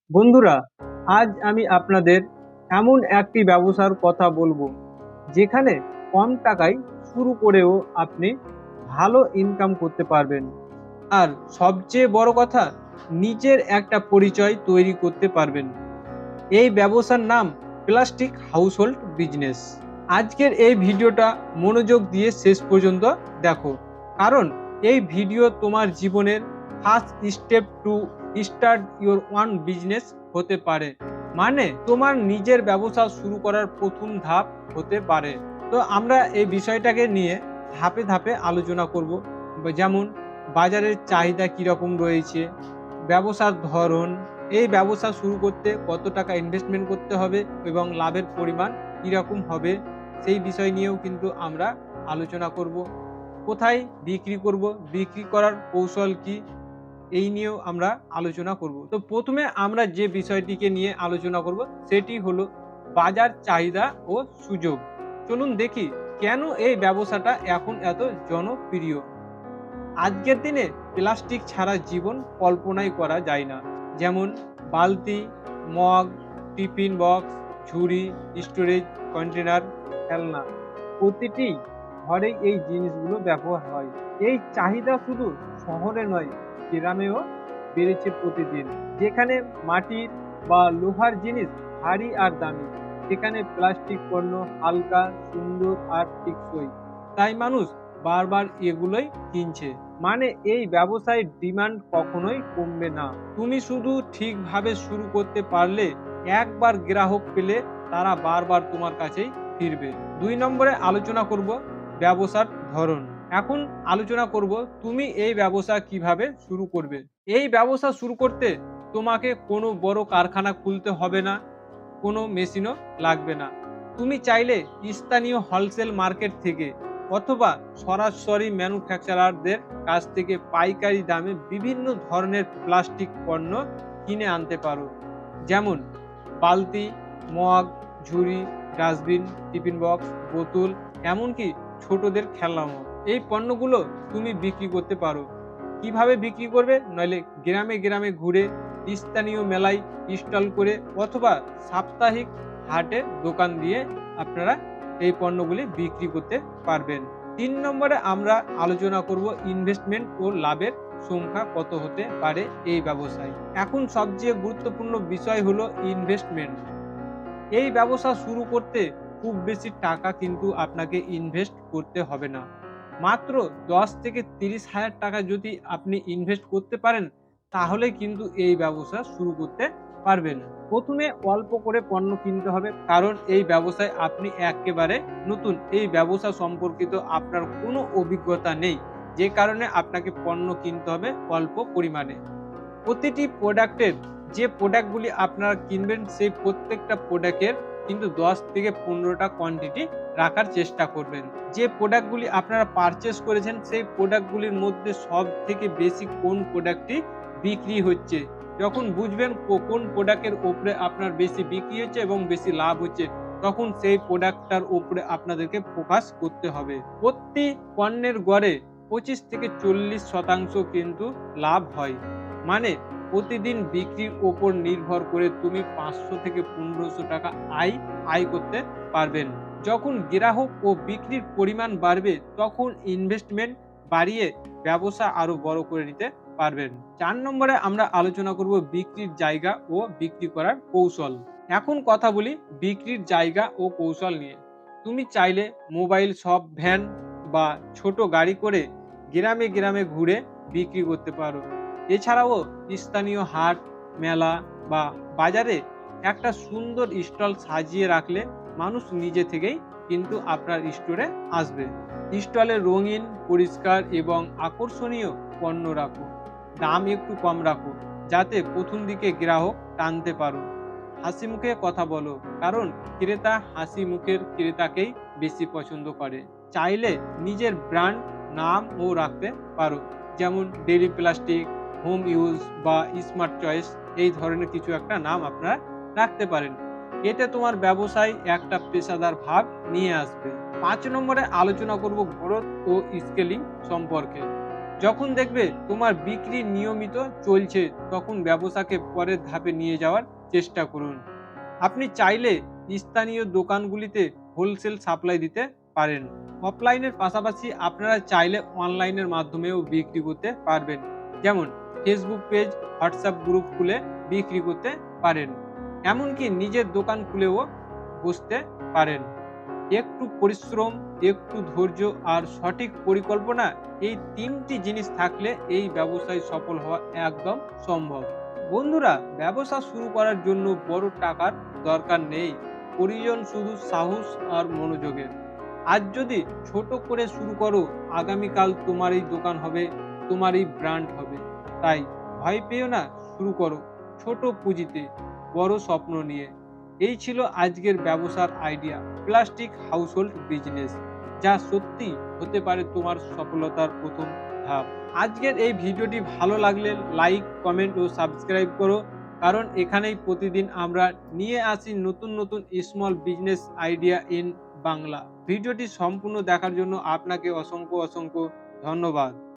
বন্ধুরা, আজ আমি আপনাদের এমন একটি ব্যবসার কথা বলবো যেখানে কম টাকায় শুরু করেও আপনি ভালো ইনকাম করতে পারবেন। আর সবচেয়ে বড় কথা, নিজের একটা পরিচয় তৈরি করতে পারবেন। এই ব্যবসার নাম প্লাস্টিক হাউসহোল্ড বিজনেস। আজকের এই ভিডিওটা মনোযোগ দিয়ে শেষ পর্যন্ত দেখো, কারণ এই ভিডিও তোমার জীবনের first step to start your one business হতে পারে। মানে তোমার নিজের ব্যবসা শুরু করার প্রথম ধাপ হতে পারে। তো আমরা এই বিষয়টাকে নিয়ে ধাপে ধাপে আলোচনা করব। যেমন বাজারের চাহিদা কিরকম রয়েছে, ব্যবসার ধরন, এই ব্যবসা শুরু করতে কত টাকা ইনভেস্টমেন্ট করতে হবে এবং লাভের পরিমাণ কিরকম হবে, সেই বিষয় নিয়েও কিন্তু আমরা আলোচনা করব। কোথায় বিক্রি করব, বিক্রি করার কৌশল কি, এই নিয়েও আমরা আলোচনা করব। তো প্রথমে আমরা যে বিষয়টিকে নিয়ে আলোচনা করব সেটি হলো বাজার চাহিদা ও সুযোগ। চলুন দেখি কেন এই ব্যবসাটা এখন এত জনপ্রিয়। আজকের দিনে প্লাস্টিক ছাড়া জীবন কল্পনাই করা যায় না। যেমন বালতি, মগ, টিফিন বক্স, ঝুড়ি, স্টোরেজ কন্টেনার, খেলনা, প্রতিটি ঘরেই এই জিনিসগুলো ব্যবহার হয়। এই চাহিদা শুধু শহরে নয়, গ্রামেও বেড়েছে প্রতিদিন। যেখানে মাটির বা লোহার জিনিস ভারী আর দামি, সেখানে প্লাস্টিক পণ্য হালকা, সুন্দর আর টেকসই। তাই মানুষ বারবার এগুলোই কিনছে। মানে এই ব্যবসায় ডিমান্ড কখনোই কমবে না। তুমি শুধু ঠিকভাবে শুরু করতে পারলে, একবার গ্রাহক পেলে তারা বারবার তোমার কাছেই ফিরবে। ২ নম্বরে আলোচনা করব ব্যবসার ধরন। এখন আলোচনা করব তুমি এই ব্যবসা কিভাবে শুরু করবে। এই ব্যবসা শুরু করতে তোমাকে কোনো বড় কারখানা খুলতে হবে না, কোনো মেশিনও লাগবে না। তুমি চাইলে স্থানীয় হোলসেল মার্কেট থেকে অথবা সরাসরি ম্যানুফ্যাকচারারদের কাছ থেকে পাইকারি দামে বিভিন্ন ধরনের প্লাস্টিক পণ্য কিনে আনতে পারো। যেমন বালতি, মগ, ঝুড়ি, ডাস্টবিন, টিফিন বক্স, বোতল, এমনকি ছোটদের খেলনাও। এই পণ্যগুলো তুমি বিক্রি করতে পারো। কিভাবে বিক্রি করবে? নইলে গ্রামে গ্রামে ঘুরে, স্থানীয় মেলায় স্টল করে, অথবা সাপ্তাহিক হাটে দোকান দিয়ে আপনারা এই পণ্যগুলি বিক্রি করতে পারবেন। ৩ নম্বরে আমরা আলোচনা করব ইনভেস্টমেন্ট ও লাভের সংখ্যা কত হতে পারে এই ব্যবসায়। এখন সবচেয়ে গুরুত্বপূর্ণ বিষয় হলো ইনভেস্টমেন্ট। এই ব্যবসা শুরু করতে খুব বেশি টাকা কিন্তু আপনাকে ইনভেস্ট করতে হবে না। মাত্র ১০ থেকে ৩০,০০০ টাকা যদি আপনি ইনভেস্ট করতে পারেন, তাহলে কিন্তু এই ব্যবসা শুরু করতে পারবেন। প্রথমে অল্প করে পণ্য কিনতে হবে, কারণ এই ব্যবসায় আপনি একেবারে নতুন। এই ব্যবসা সম্পর্কিত আপনার কোনো অভিজ্ঞতা নেই, যে কারণে আপনাকে পণ্য কিনতে হবে অল্প পরিমাণে। প্রতিটি প্রোডাক্টের, যে প্রোডাক্টগুলি আপনারা কিনবেন, সেই প্রত্যেকটা প্রোডাক্টের কিন্তু ১০ থেকে ১৫টা কোয়ান্টিটি রাখার চেষ্টা করবেন। যে প্রোডাক্টগুলি আপনারা পারচেজ করেছেন, সেই প্রোডাক্টগুলির মধ্যে সব থেকে বেশি কোন প্রোডাক্টটি বিক্রি হচ্ছে, যখন বুঝবেন কোন প্রোডাক্টের উপরে আপনার বেশি বিক্রি হচ্ছে এবং বেশি লাভ হচ্ছে, তখন সেই প্রোডাক্টটার উপরে আপনাদেরকে ফোকাস করতে হবে। প্রতি পণ্যের গড়ে ২৫ থেকে ৪০% কিন্তু লাভ হয়। মানে প্রতিদিন বিক্রির ওপর নির্ভর করে তুমি ৫০০ থেকে ১৫০০ টাকা আয় করতে পারবেন। যখন গ্রাহক ও বিক্রির পরিমাণ বাড়বে, তখন ইনভেস্টমেন্ট বাড়িয়ে ব্যবসা আরো বড় করে নিতে পারবেন। ৪ নম্বরে আমরা আলোচনা করব বিক্রির জায়গা ও বিক্রি করার কৌশল। এখন কথা বলি বিক্রির জায়গা ও কৌশল নিয়ে। তুমি চাইলে মোবাইল শপ, ভ্যান বা ছোট গাড়ি করে গ্রামে গ্রামে ঘুরে বিক্রি করতে পারো। এছাড়াও স্থানীয় হাট, মেলা বা বাজারে একটা সুন্দর স্টল সাজিয়ে রাখলে মানুষ নিজে থেকেই কিন্তু আপনার স্টোরে আসবে। স্টলে রঙিন, পরিষ্কার এবং আকর্ষণীয় পণ্য রাখো। দাম একটু কম রাখো, যাতে প্রথম দিকে গ্রাহক টানতে পারো। হাসি মুখে কথা বলো, কারণ ক্রেতা হাসি মুখের ক্রেতাকেই বেশি পছন্দ করে। চাইলে নিজের ব্র্যান্ড নামও রাখতে পারো, যেমন ডেইলি প্লাস্টিক, হোম ইউজ বা স্মার্ট চয়েস, এই ধরনের কিছু একটা নাম আপনারা রাখতে পারেন। এতে তোমার ব্যবসায় একটা পেশাদার ভাব নিয়ে আসবে। ৫ নম্বরে আলোচনা করব গ্রোথ ও স্কেলিং সম্পর্কে। যখন দেখবে তোমার বিক্রি নিয়মিত চলছে, তখন ব্যবসাকে পরের ধাপে নিয়ে যাওয়ার চেষ্টা করুন। আপনি চাইলে স্থানীয় দোকানগুলিতে হোলসেল সাপ্লাই দিতে পারেন। অফলাইনের পাশাপাশি আপনারা চাইলে অনলাইনের মাধ্যমেও বিক্রি করতে পারবেন। যেমন ফেসবুক পেজ, হোয়াটসঅ্যাপ গ্রুপ খুলে বিক্রি করতে পারেন। এমনকি নিজের দোকান খুলেও বসতে পারেন। একটু পরিশ্রম, একটু ধৈর্য আর সঠিক পরিকল্পনা, এই ৩টি জিনিস থাকলে এই ব্যবসায় সফল হওয়া একদম সম্ভব। বন্ধুরা, ব্যবসা শুরু করার জন্য বড় টাকার দরকার নেই, প্রয়োজন শুধু সাহস আর মনোযোগের। আজ যদি ছোট করে শুরু করো, আগামীকাল তোমার এই দোকান হবে, তোমার এই ব্র্যান্ড হবে। তাই ভয় পেও না, শুরু করো ছোট পুঁজিতে, বড় স্বপ্ন নিয়ে। এই ছিল আজকের ব্যবসার আইডিয়া, প্লাস্টিক হাউসহোল্ড বিজনেস, যা সত্যি হতে পারে তোমার সফলতার প্রথম ধাপ। আজকের এই ভিডিওটি ভালো লাগলে লাইক, কমেন্ট ও সাবস্ক্রাইব করো, কারণ এখানেই প্রতিদিন আমরা নিয়ে আসি নতুন নতুন small business idea in Bangla. ভিডিওটি সম্পূর্ণ দেখার জন্য আপনাকে অসংখ্য অসংখ্য ধন্যবাদ।